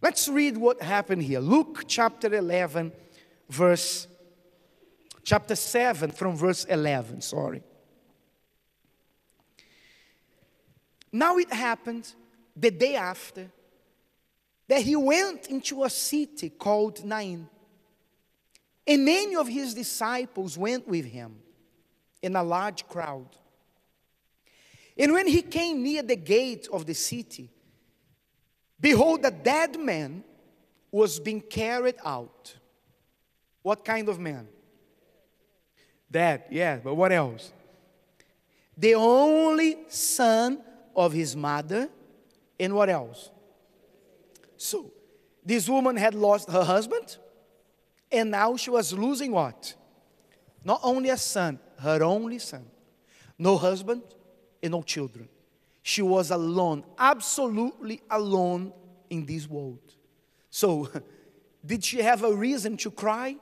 Let's read what happened here. Luke chapter 7 from verse 11, sorry. Now it happened the day after that he went into a city called Nain. And many of his disciples went with him in a large crowd. And when he came near the gate of the city, behold, a dead man was being carried out. What kind of man? Dead, yeah, but what else? The only son of his mother, and what else? So, this woman had lost her husband, and now she was losing what? Not only a son, her only son. No husband and no children. She was alone, absolutely alone in this world. So, did she have a reason to cry?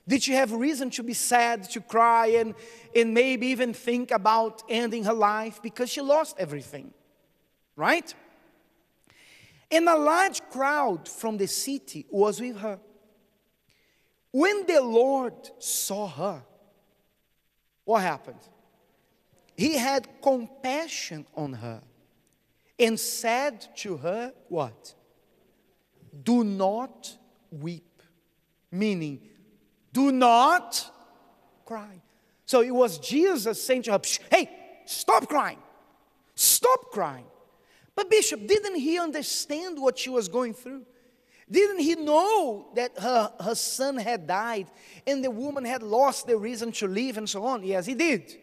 Did she have reason to be sad, to cry, and maybe even think about ending her life? Because she lost everything, right? And a large crowd from the city was with her. When the Lord saw her, what happened? He had compassion on her and said to her, what? Do not weep. Meaning, do not cry. So it was Jesus saying to her, hey, stop crying. Stop crying. But Bishop, didn't he understand what she was going through? Didn't he know that her son had died and the woman had lost the reason to live and so on? Yes, he did.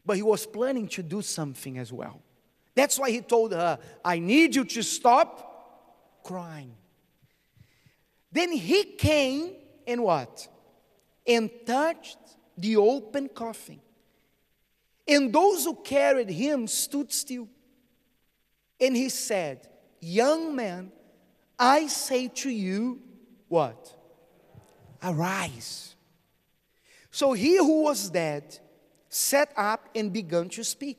But he was planning to do something as well. That's why he told her, I need you to stop crying. Then he came and what? And touched the open coffin. And those who carried him stood still. And he said, young man, I say to you, what? Arise. So he who was dead sat up and began to speak.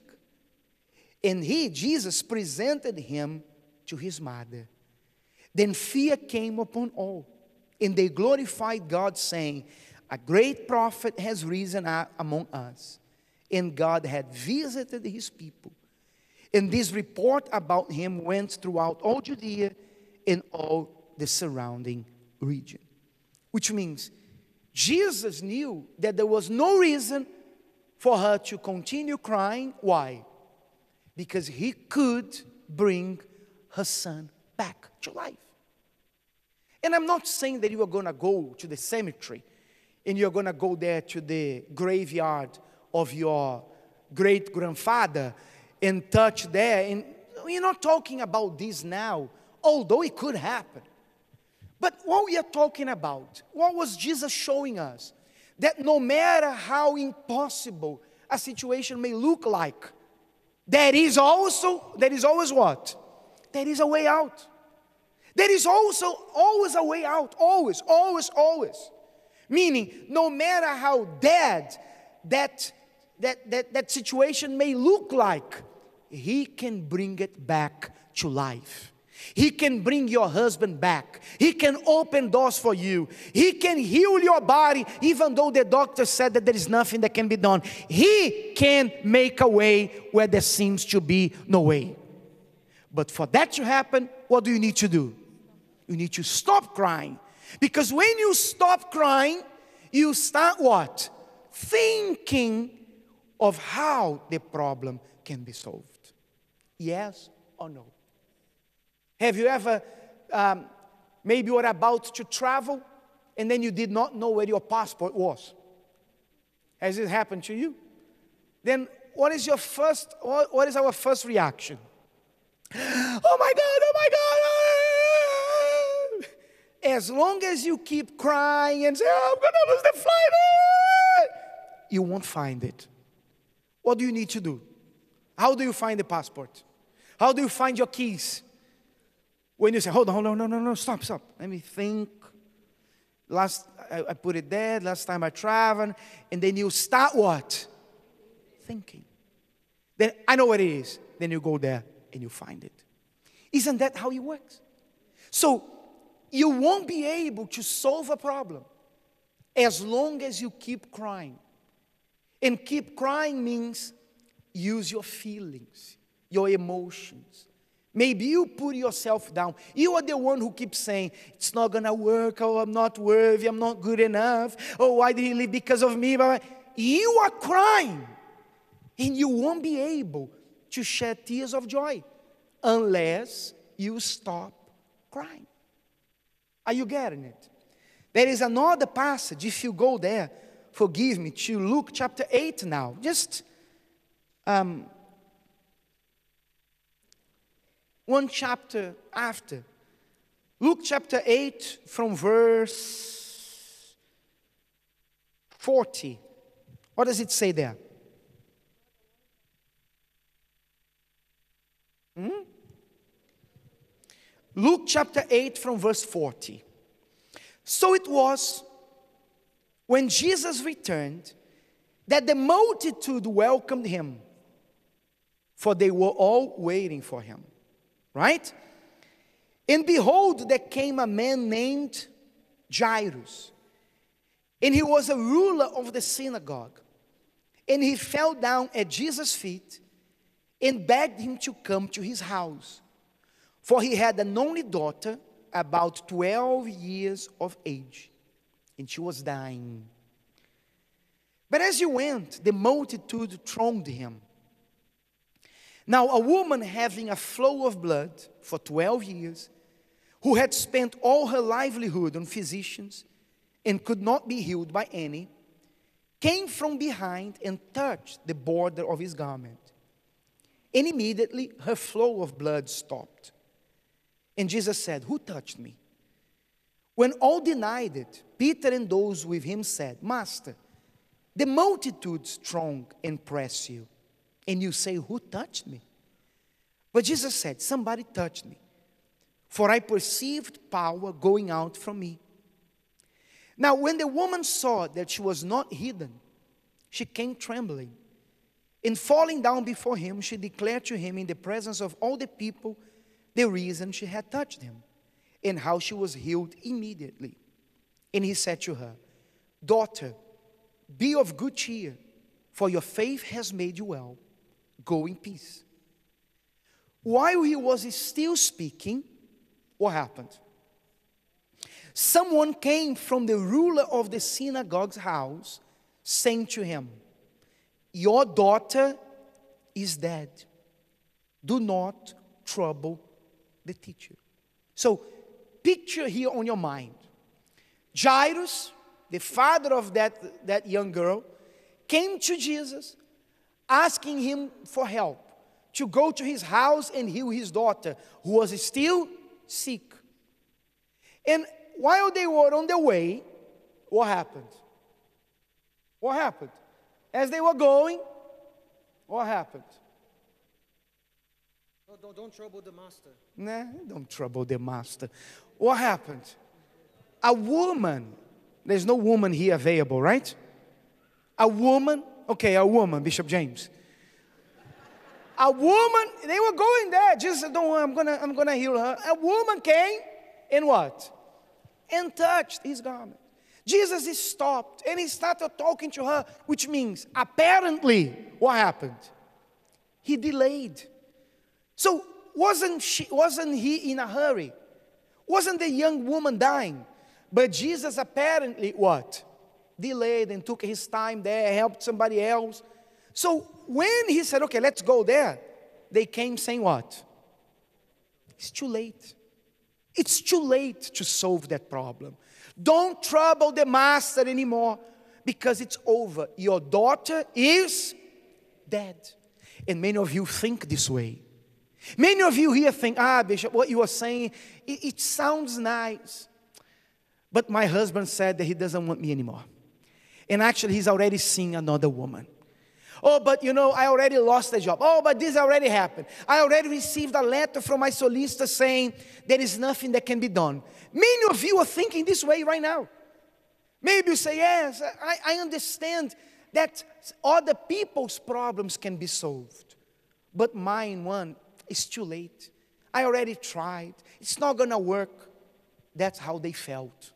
And he, Jesus, presented him to his mother. Then fear came upon all, and they glorified God, saying, a great prophet has risen among us, and God had visited his people. And this report about him went throughout all Judea and all the surrounding region. Which means Jesus knew that there was no reason for her to continue crying. Why? Because he could bring her son back to life. And I'm not saying that you are going to go to the cemetery and you're going to go there to the graveyard of your great-grandfather and touch there. And we're not talking about this now, although it could happen. But what we are talking about, what was Jesus showing us? That no matter how impossible a situation may look like, there is always what? There is a way out. There is also always a way out. Always, always, always. Meaning, no matter how dead that situation may look like, he can bring it back to life. He can bring your husband back. He can open doors for you. He can heal your body, even though the doctor said that there is nothing that can be done. He can make a way where there seems to be no way. But for that to happen, what do you need to do? You need to stop crying. Because when you stop crying, you start what? Thinking of how the problem can be solved. Yes or no? Have you ever, maybe you were about to travel and then you did not know where your passport was? Has it happened to you? Then what is our first reaction? Oh my God, oh my God. As long as you keep crying and say, oh, I'm going to lose the flight, you won't find it. What do you need to do? How do you find the passport? How do you find your keys? When you say, hold on, no, stop. Let me think. I put it there, last time I traveled. And then you start what? Thinking. Then I know what it is. Then you go there and you find it. Isn't that how it works? So you won't be able to solve a problem as long as you keep crying. And keep crying means use your feelings, your emotions. Maybe you put yourself down. You are the one who keeps saying, it's not going to work. Oh, I'm not worthy. I'm not good enough. Oh, why did he leave? Because of me. You are crying. And you won't be able to shed tears of joy unless you stop crying. Are you getting it? There is another passage, if you go there, forgive me, to Luke chapter 8 now. Just one chapter after. Luke chapter 8 from verse 40. What does it say there? Luke chapter 8 from verse 40. So it was when Jesus returned that the multitude welcomed him, for they were all waiting for him. Right? And behold, there came a man named Jairus, and he was a ruler of the synagogue. And he fell down at Jesus' feet and begged him to come to his house. For he had an only daughter, about 12 years of age, and she was dying. But as he went, the multitude thronged him. Now a woman having a flow of blood for 12 years, who had spent all her livelihood on physicians and could not be healed by any, came from behind and touched the border of his garment. And immediately her flow of blood stopped. And Jesus said, "Who touched me?" When all denied it, Peter and those with him said, "Master, the multitudes throng and press you, and you say, 'Who touched me?'" But Jesus said, "Somebody touched me, for I perceived power going out from me." Now when the woman saw that she was not hidden, she came trembling, and falling down before him, she declared to him in the presence of all the people the reason she had touched him, and how she was healed immediately. And he said to her, "Daughter, be of good cheer, for your faith has made you well. Go in peace." While he was still speaking, what happened? Someone came from the ruler of the synagogue's house, saying to him, "Your daughter is dead. Do not trouble the teacher." So, picture here on your mind. Jairus, the father of that young girl, came to Jesus, asking him for help to go to his house and heal his daughter, who was still sick. And while they were on their way, what happened? What happened? As they were going, what happened? Don't trouble the master. Nah, don't trouble the master. What happened? A woman, there's no woman here available, right? A woman, Bishop James. A woman, they were going there. Jesus said, "Don't worry, I'm gonna heal her." A woman came and what? And touched his garment. Jesus stopped and he started talking to her, which means apparently what happened? He delayed. So wasn't he in a hurry? Wasn't the young woman dying? But Jesus apparently what? Delayed and took his time there, helped somebody else. So when he said, "Okay, let's go there," they came saying what? It's too late. It's too late to solve that problem. Don't trouble the master anymore, because it's over. Your daughter is dead. And many of you think this way. Many of you here think, Bishop, what you are saying, it sounds nice. But my husband said that he doesn't want me anymore. And actually, he's already seeing another woman. Oh, but I already lost the job. Oh, but this already happened. I already received a letter from my solicitor saying there is nothing that can be done. Many of you are thinking this way right now. Maybe you say, yes, I understand that other people's problems can be solved. But mine, it's too late. I already tried. It's not going to work. That's how they felt.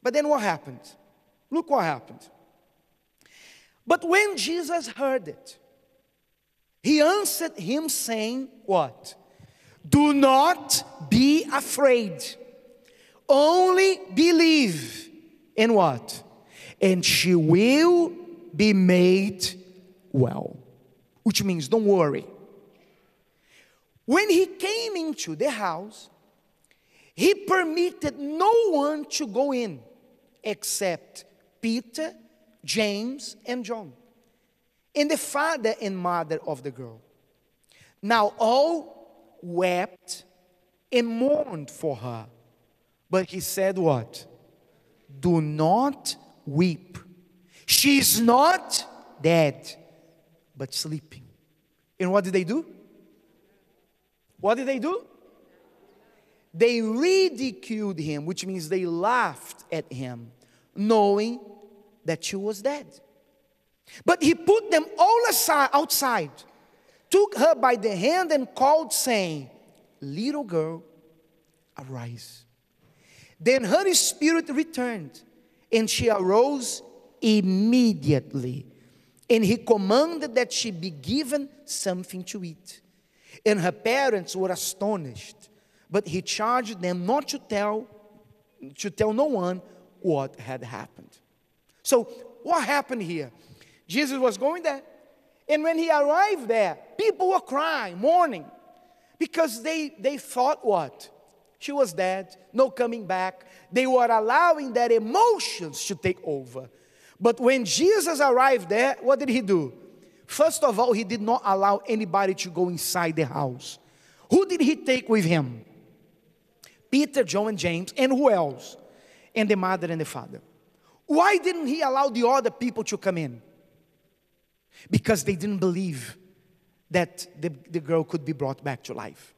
But then what happened? Look what happened. But when Jesus heard it, he answered him saying, what? Do not be afraid. Only believe in what? And she will be made well. Which means don't worry. When he came into the house, he permitted no one to go in except Peter, James, and John, and the father and mother of the girl. Now all wept and mourned for her. But he said what? Do not weep. She is not dead, but sleeping. And what did they do? What did they do? They ridiculed him, which means they laughed at him, knowing that she was dead. But he put them all outside, took her by the hand and called, saying, little girl, arise. Then her spirit returned, and she arose immediately. And he commanded that she be given something to eat. And her parents were astonished, but he charged them not to tell no one what had happened. So what happened here? Jesus was going there, and when he arrived there, people were crying, mourning, because they thought what? She was dead, no coming back. They were allowing their emotions to take over. But when Jesus arrived there, what did he do? First of all, he did not allow anybody to go inside the house. Who did he take with him? Peter, John, and James, and who else? And the mother and the father. Why didn't he allow the other people to come in? Because they didn't believe that the girl could be brought back to life.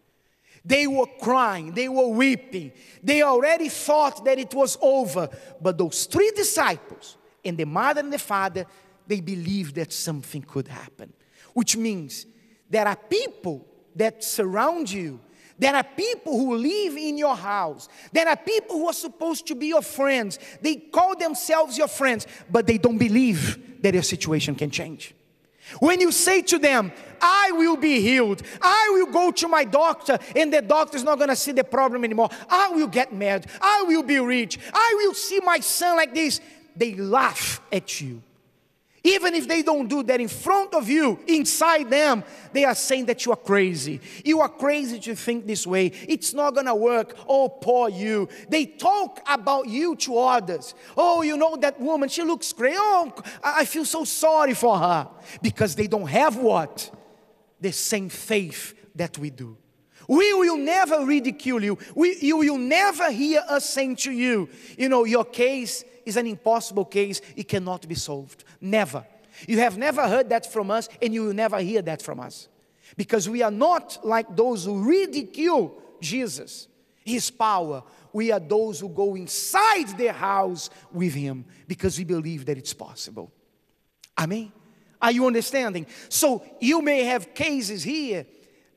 They were crying, they were weeping. They already thought that it was over. But those three disciples, and the mother and the father, they believed that something could happen. Which means there are people that surround you. There are people who live in your house. There are people who are supposed to be your friends. They call themselves your friends, but they don't believe that your situation can change. When you say to them, I will be healed, I will go to my doctor, and the doctor is not going to see the problem anymore. I will get married, I will be rich, I will see my son like this. They laugh at you. Even if they don't do that in front of you, inside them, they are saying that you are crazy. You are crazy to think this way. It's not going to work. Oh, poor you. They talk about you to others. Oh, you know that woman, she looks crazy. Oh, I feel so sorry for her. Because they don't have what? The same faith that we do. We will never ridicule you. You will never hear us saying to you, you know, your case is an impossible case. It cannot be solved. Never. You have never heard that from us, and you will never hear that from us. Because we are not like those who ridicule Jesus, His power. We are those who go inside their house with Him, because we believe that it's possible. Amen? Are you understanding? So you may have cases here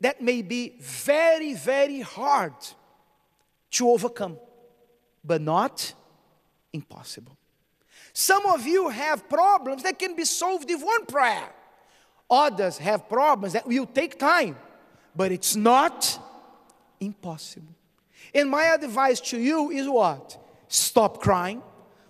that may be very, very hard to overcome, but not impossible. Some of you have problems that can be solved with one prayer. Others have problems that will take time, but it's not impossible. And my advice to you is what? Stop crying,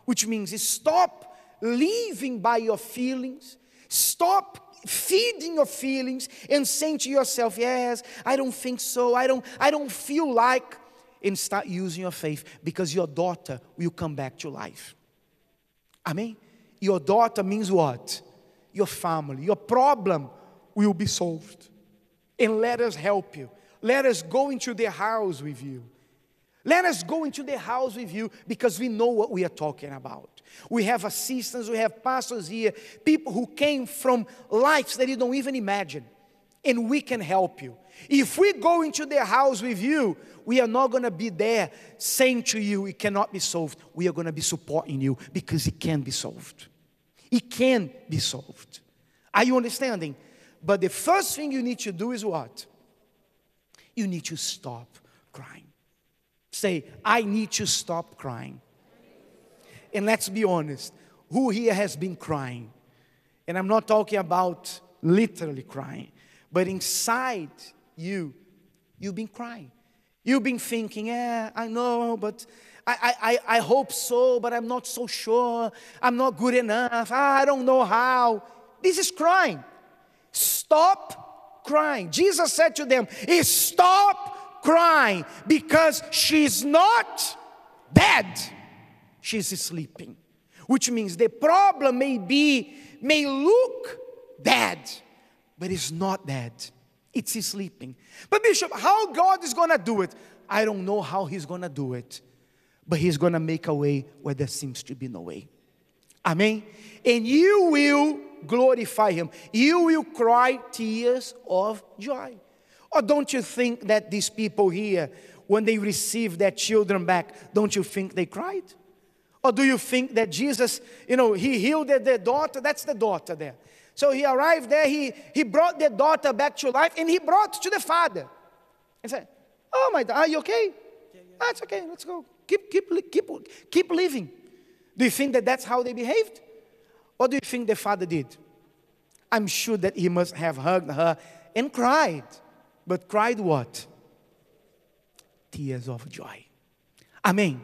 which means stop living by your feelings. Stop feeding your feelings and saying to yourself, yes, I don't think so, I don't feel like, and start using your faith, because your daughter will come back to life. Amen? Your daughter means what? Your family. Your problem will be solved. And let us help you. Let us go into the house with you. Let us go into the house with you, because we know what we are talking about. We have assistants, we have pastors here, people who came from lives that you don't even imagine. And we can help you. If we go into the house with you, we are not going to be there saying to you, it cannot be solved. We are going to be supporting you, because it can be solved. It can be solved. Are you understanding? But the first thing you need to do is what? You need to stop crying. Say, I need to stop crying. And let's be honest, who here has been crying? And I'm not talking about literally crying, but inside you've been crying. You've been thinking, yeah, I know, but I hope so, but I'm not so sure. I'm not good enough. I don't know how. This is crying. Stop crying. Jesus said to them, stop crying, because she's not dead. She's sleeping. Which means the problem may look dead, but it's not dead. It's sleeping. But Bishop, how God is going to do it? I don't know how He's going to do it. But He's going to make a way where there seems to be no way. Amen? And you will glorify Him. You will cry tears of joy. Or don't you think that these people here, when they received their children back, don't you think they cried? Or do you think that Jesus, He healed the daughter? That's the daughter there. So He arrived there, he brought the daughter back to life, and He brought to the father. And said, oh my God, are you okay? Yeah. That's okay, let's go. Keep living. Do you think that that's how they behaved? Or do you think the father did? I'm sure that he must have hugged her and cried. But cried what? Tears of joy. Amen.